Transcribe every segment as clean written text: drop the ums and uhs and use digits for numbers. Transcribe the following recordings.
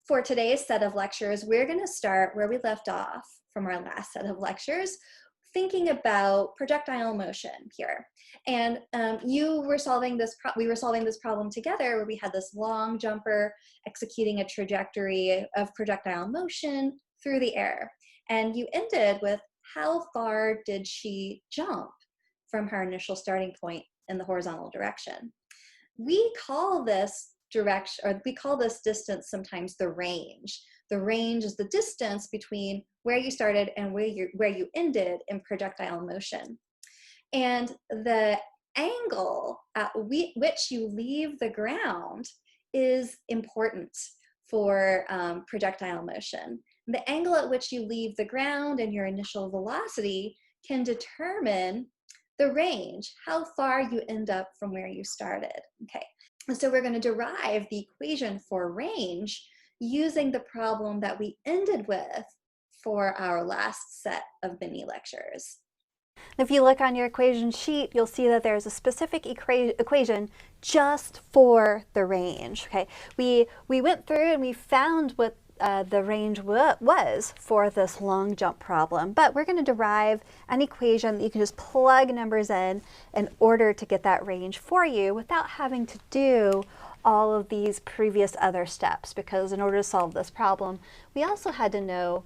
For today's set of lectures, we're going to start where we left off from our last set of lectures, thinking about projectile motion here. And we were solving this problem together where we had this long jumper executing a trajectory of projectile motion through the air. And you ended with how far did she jump from her initial starting point in the horizontal direction. We call this distance sometimes the range. The range is the distance between where you started and where you ended in projectile motion. And the angle at which you leave the ground is important for projectile motion. The angle at which you leave the ground and your initial velocity can determine the range, how far you end up from where you started. Okay, so we're going to derive the equation for range using the problem that we ended with for our last set of mini lectures. If you look on your equation sheet, you'll see that there's a specific equation just for the range. Okay, we went through and we found what the range was for this long jump problem, but we're going to derive an equation that you can just plug numbers in order to get that range for you without having to do all of these previous other steps, because in order to solve this problem, we also had to know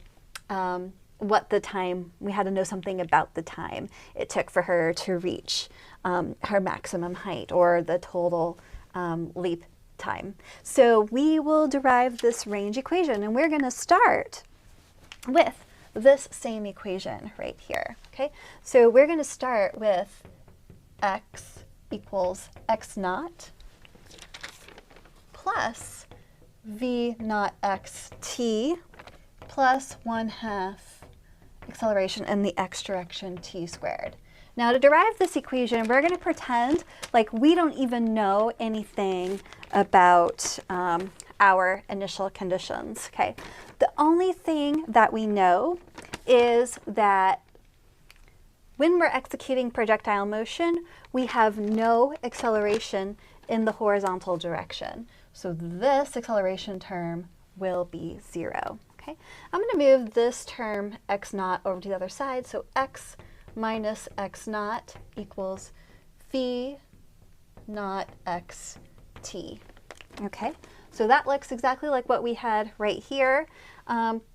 we had to know something about the time it took for her to reach her maximum height or the total leap time. So we will derive this range equation, and we're going to start with this same equation right here. Okay, so we're going to start with x equals x naught plus v naught xt plus 1/2 acceleration in the x direction t squared. Now to derive this equation, we're going to pretend like we don't even know anything about our initial conditions. Okay, the only thing that we know is that when we're executing projectile motion, we have no acceleration in the horizontal direction. So this acceleration term will be 0. Okay, I'm going to move this term x naught over to the other side. So x minus x naught equals v naught xt. Okay, so that looks exactly like what we had right here.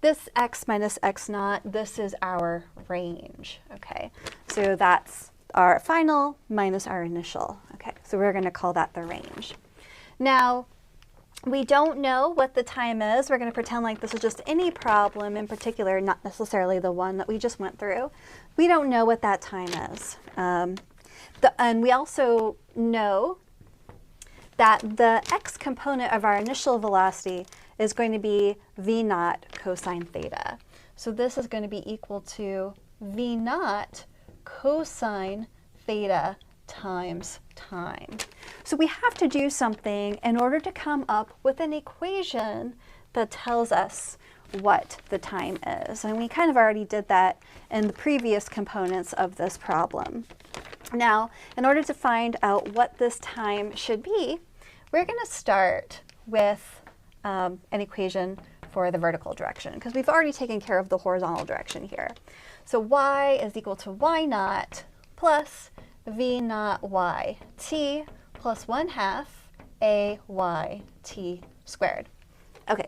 This x minus x naught, this is our range. Okay, so that's our final minus our initial. Okay, so we're going to call that the range. Now, we don't know what the time is. We're going to pretend like this is just any problem in particular, not necessarily the one that we just went through. We don't know what that time is. And we also know that the x component of our initial velocity is going to be v naught cosine theta. So this is going to be equal to v naught cosine theta times time. So we have to do something in order to come up with an equation that tells us what the time is. And we kind of already did that in the previous components of this problem. Now, in order to find out what this time should be, we're going to start with an equation for the vertical direction, because we've already taken care of the horizontal direction here. So y is equal to y naught plus v naught y t plus 1/2 a y t squared. Okay,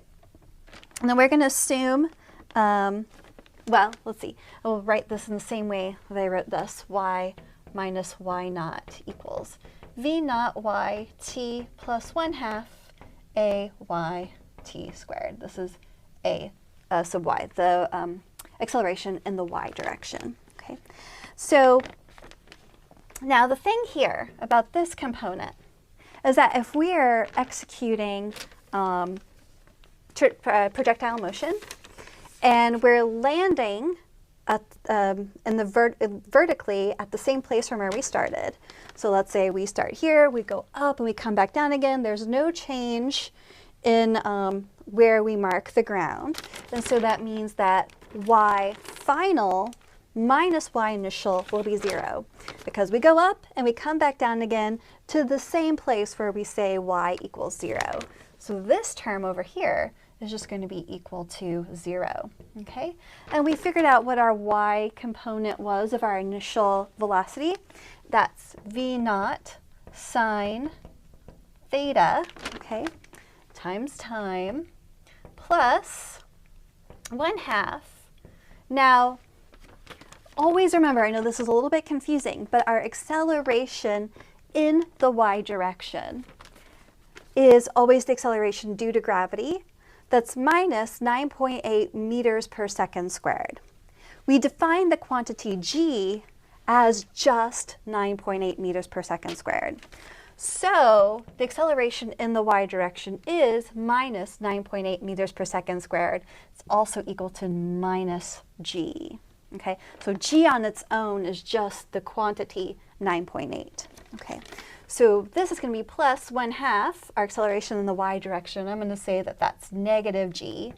and then we're going to assume, well, let's see. I'll write this in the same way that I wrote this. Y minus y naught equals v naught y t plus 1/2 a y t squared. This is a, so y, the acceleration in the y direction. Okay, so now the thing here about this component is that if we are executing projectile motion and we're landing at, vertically at the same place from where we started, so let's say we start here, we go up and we come back down again, there's no change in where we mark the ground, and so that means that y final minus y initial will be 0, because we go up and we come back down again to the same place where we say y equals 0. So this term over here is just going to be equal to 0, okay? And we figured out what our y component was of our initial velocity. That's v naught sine theta, okay, times time, plus 1/2. Now, always remember, I know this is a little bit confusing, but our acceleration in the y direction is always the acceleration due to gravity. That's minus 9.8 meters per second squared. We define the quantity g as just 9.8 meters per second squared. So the acceleration in the y direction is minus 9.8 meters per second squared. It's also equal to minus g. Okay, so g on its own is just the quantity 9.8. Okay, so this is going to be plus 1/2 our acceleration in the y direction. I'm going to say that that's negative g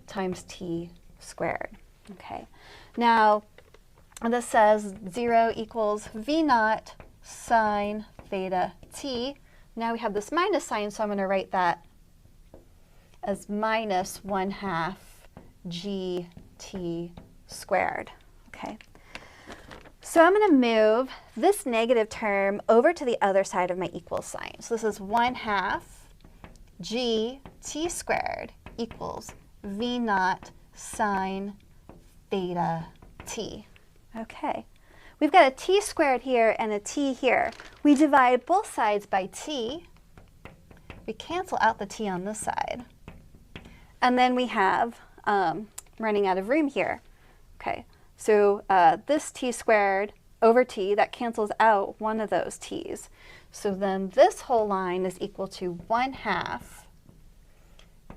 times t squared. Okay, now this says 0 equals v naught sine theta t. Now we have this minus sign, so I'm going to write that as minus 1/2 gt squared. Okay. So I'm going to move this negative term over to the other side of my equal sign. So this is 1/2 gt squared equals v naught sine theta t. Okay. We've got a t squared here and a t here. We divide both sides by t. We cancel out the t on this side. And then we have running out of room here. Okay, so this t squared over t, that cancels out one of those t's. So then this whole line is equal to 1/2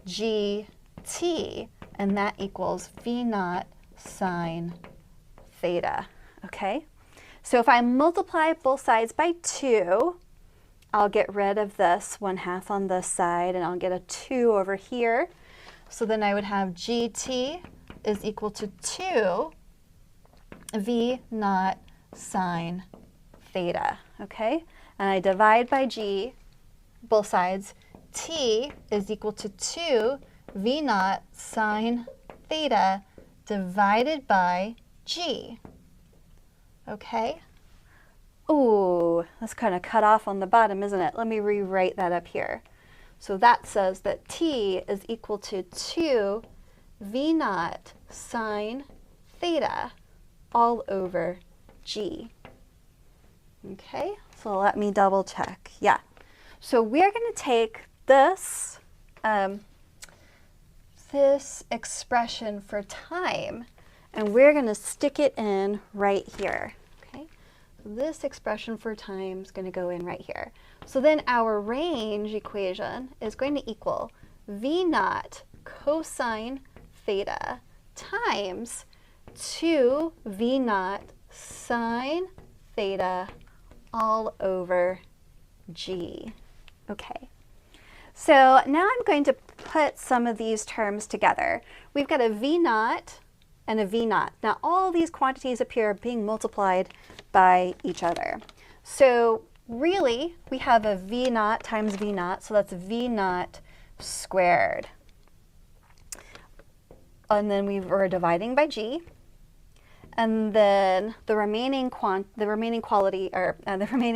gt, and that equals v naught sine theta. Okay, so if I multiply both sides by 2, I'll get rid of this 1/2 on this side, and I'll get a 2 over here. So then I would have gt is equal to 2 v naught sine theta, okay? And I divide by g, both sides. T is equal to 2 v naught sine theta divided by g, okay? Ooh, that's kind of cut off on the bottom, isn't it? Let me rewrite that up here. So that says that t is equal to 2 v naught sine theta all over g. Okay, so let me double check. Yeah, so we're going to take this, this expression for time, and we're going to stick it in right here. Okay, so this expression for time is going to go in right here. So then our range equation is going to equal v naught cosine theta times 2 v naught sine theta all over g. Okay, so now I'm going to put some of these terms together. We've got a v naught and a v naught. Now all these quantities up here are being multiplied by each other. So really, we have a v naught times v naught, so that's v naught squared. And then we were dividing by g. And then the remaining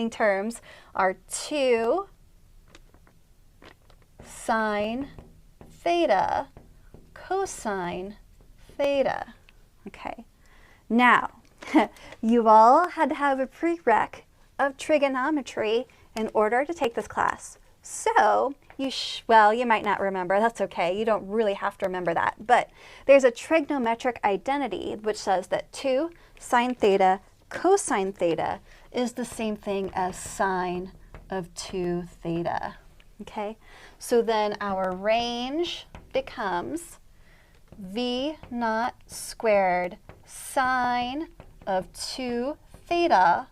terms are 2 sine theta cosine theta. Okay. Now, you all had to have a prereq of trigonometry in order to take this class. So, well, you might not remember. That's okay. You don't really have to remember that. But there's a trigonometric identity which says that 2 sine theta cosine theta is the same thing as sine of 2 theta. Okay? So then our range becomes v naught squared sine of 2 theta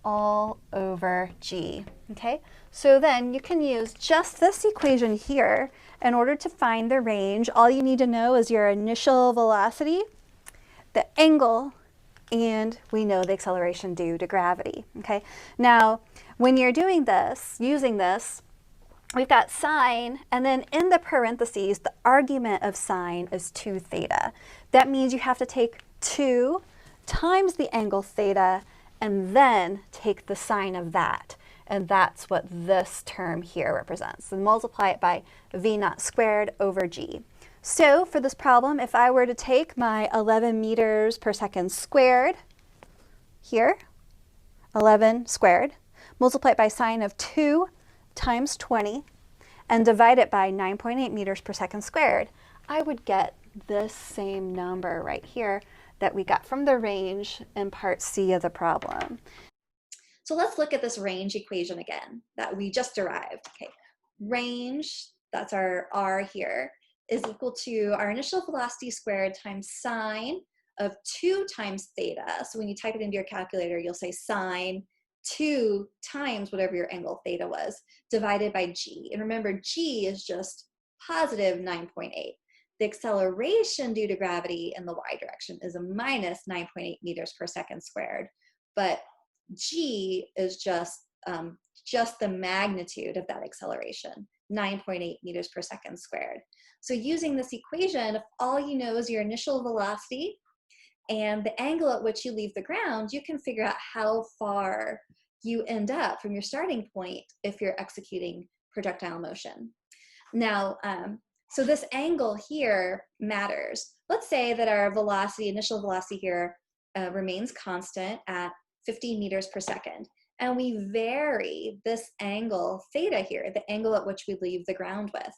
all over g. Okay, so then you can use just this equation here in order to find the range. All you need to know is your initial velocity, the angle, and we know the acceleration due to gravity. Okay, now when you're doing this, using this, we've got sine, and then in the parentheses, the argument of sine is 2 theta. That means you have to take 2 times the angle theta and then take the sine of that. And that's what this term here represents. So multiply it by v naught squared over g. So for this problem, if I were to take my 11 meters per second squared here, 11 squared, multiply it by sine of 2 times 20, and divide it by 9.8 meters per second squared, I would get this same number right here that we got from the range in part C of the problem. So let's look at this range equation again that we just derived. Okay, range, that's our r here, is equal to our initial velocity squared times sine of 2 times theta. So when you type it into your calculator, you'll say sine 2 times whatever your angle theta was, divided by g. And remember, g is just positive 9.8. The acceleration due to gravity in the y direction is a minus 9.8 meters per second squared. But g is just the magnitude of that acceleration, 9.8 meters per second squared. So using this equation, if all you know is your initial velocity and the angle at which you leave the ground, you can figure out how far you end up from your starting point if you're executing projectile motion. Now, so this angle here matters. Let's say that our velocity, initial velocity here, remains constant at 15 meters per second. And we vary this angle theta here, the angle at which we leave the ground with.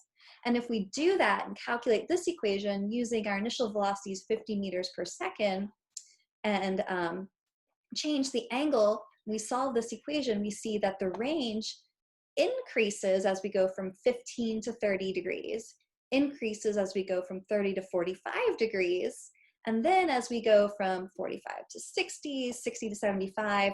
And if we do that and calculate this equation using our initial velocities 50 meters per second and change the angle, we solve this equation, we see that the range increases as we go from 15 to 30 degrees, increases as we go from 30 to 45 degrees, and then as we go from 45 to 60, 60 to 75,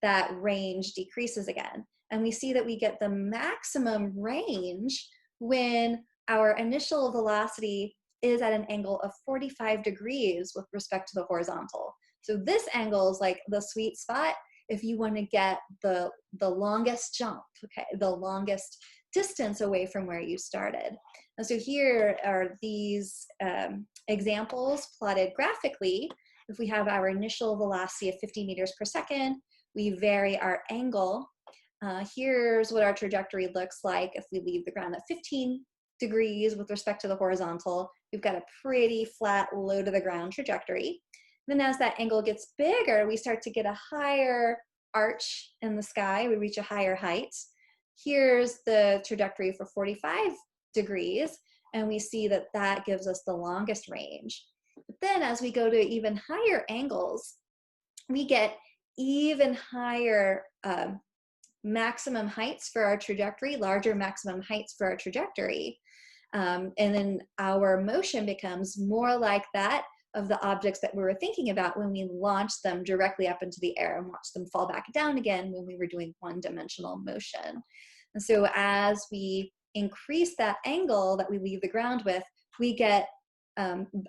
that range decreases again. And we see that we get the maximum range when our initial velocity is at an angle of 45 degrees with respect to the horizontal. So this angle is like the sweet spot if you want to get the longest jump, okay, the longest distance away from where you started. And so here are these examples plotted graphically. If we have our initial velocity of 50 meters per second, we vary our angle. Here's what our trajectory looks like if we leave the ground at 15 degrees with respect to the horizontal. We've got a pretty flat, low to the ground trajectory. Then as that angle gets bigger, we start to get a higher arch in the sky. We reach a higher height. Here's the trajectory for 45 degrees, and we see that that gives us the longest range. But then as we go to even higher angles, we get even higher maximum heights for our trajectory, larger maximum heights for our trajectory. And then our motion becomes more like that of the objects that we were thinking about when we launched them directly up into the air and watched them fall back down again when we were doing one-dimensional motion. And so as we increase that angle that we leave the ground with, we get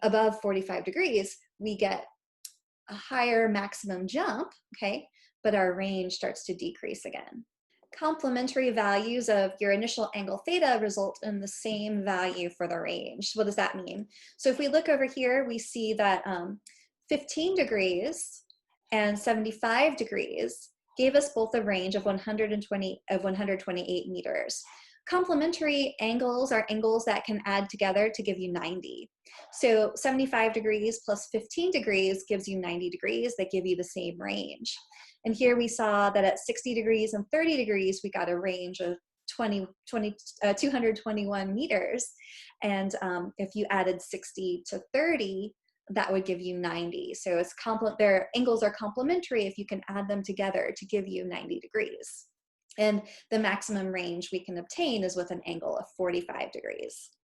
above 45 degrees, we get a higher maximum jump, okay, but our range starts to decrease again. Complementary values of your initial angle theta result in the same value for the range. What does that mean? So if we look over here, we see that 15 degrees and 75 degrees gave us both a range of 128 meters. Complementary angles are angles that can add together to give you 90. So 75 degrees plus 15 degrees gives you 90 degrees that give you the same range. And here we saw that at 60 degrees and 30 degrees, we got a range of 221 meters. And if you added 60 to 30, that would give you 90. So it's their angles are complementary if you can add them together to give you 90 degrees. And the maximum range we can obtain is with an angle of 45 degrees.